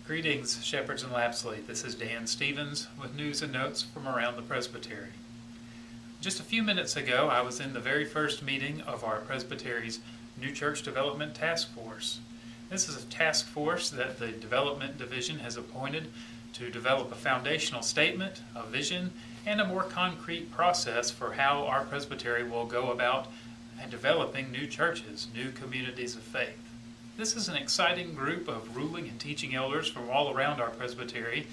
Greetings, shepherds and lapsley. This is Dan Stevens with news and notes from around the Presbytery. Just a few minutes ago, I was in the very first meeting of our Presbytery's New Church Development Task Force. This is a task force that the Development Division has appointed to develop a foundational statement, a vision, and a more concrete process for how our Presbytery will go about developing new churches, new communities of faith. This is an exciting group of ruling and teaching elders from all around our Presbytery,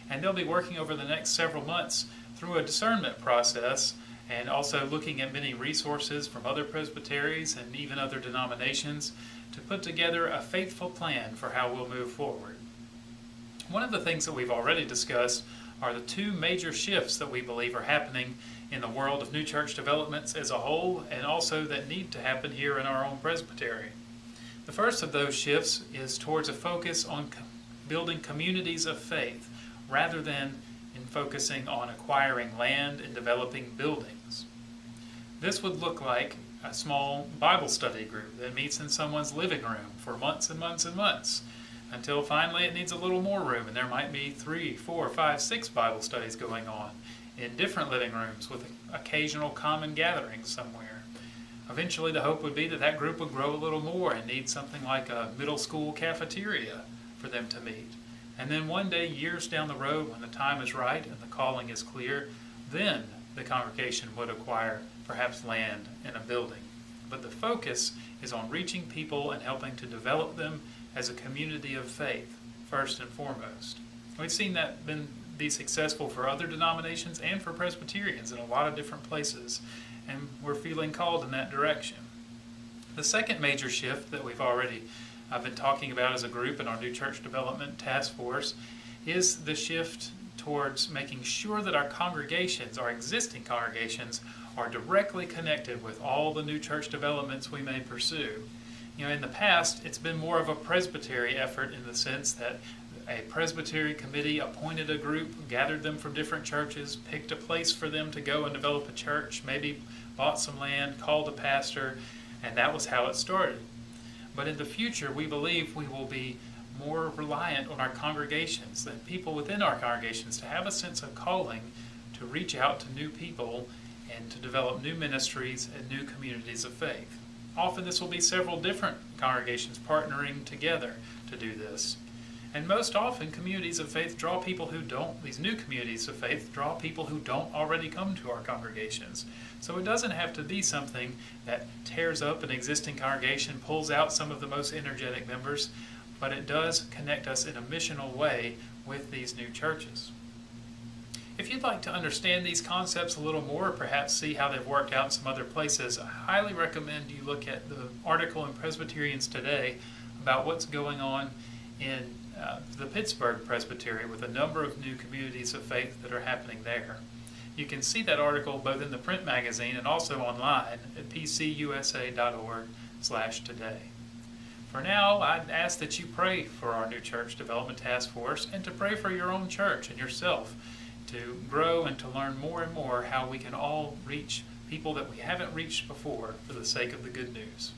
and they'll be working over the next several months through a discernment process and also looking at many resources from other presbyteries and even other denominations to put together a faithful plan for how we'll move forward. One of the things that we've already discussed are the two major shifts that we believe are happening in the world of new church developments as a whole, and also that need to happen here in our own presbytery. The first of those shifts is towards a focus on building communities of faith rather than in focusing on acquiring land and developing buildings. This would look like a small Bible study group that meets in someone's living room for months and months and months until finally it needs a little more room, and there might be 3, 4, 5, 6 Bible studies going on in different living rooms with occasional common gatherings somewhere. Eventually the hope would be that that group would grow a little more and need something like a middle school cafeteria for them to meet. And then one day, years down the road, when the time is right and the calling is clear, then the congregation would acquire perhaps land and a building. But the focus is on reaching people and helping to develop them as a community of faith, first and foremost. We've seen that be successful for other denominations and for Presbyterians in a lot of different places, and we're feeling called in that direction. The second major shift that we've already been talking about as a group in our New Church Development Task Force is the shift towards making sure that our congregations, our existing congregations, are directly connected with all the new church developments we may pursue. In the past, it's been more of a presbytery effort in the sense that a presbytery committee appointed a group, gathered them from different churches, picked a place for them to go and develop a church, maybe bought some land, called a pastor, and that was how it started. But in the future, we believe we will be more reliant on our congregations, than people within our congregations, to have a sense of calling to reach out to new people and to develop new ministries and new communities of faith. Often this will be several different congregations partnering together to do this. And most often communities of faith draw people who don't, these new communities of faith draw people who don't already come to our congregations. So it doesn't have to be something that tears up an existing congregation, pulls out some of the most energetic members, but it does connect us in a missional way with these new churches. If you'd like to understand these concepts a little more, or perhaps see how they've worked out in some other places, I highly recommend you look at the article in Presbyterians Today about what's going on in the Pittsburgh Presbytery with a number of new communities of faith that are happening there. You can see that article both in the print magazine and also online at pcusa.org/today. For now, I'd ask that you pray for our New Church Development Task Force and to pray for your own church and yourself to grow and to learn more and more how we can all reach people that we haven't reached before for the sake of the good news.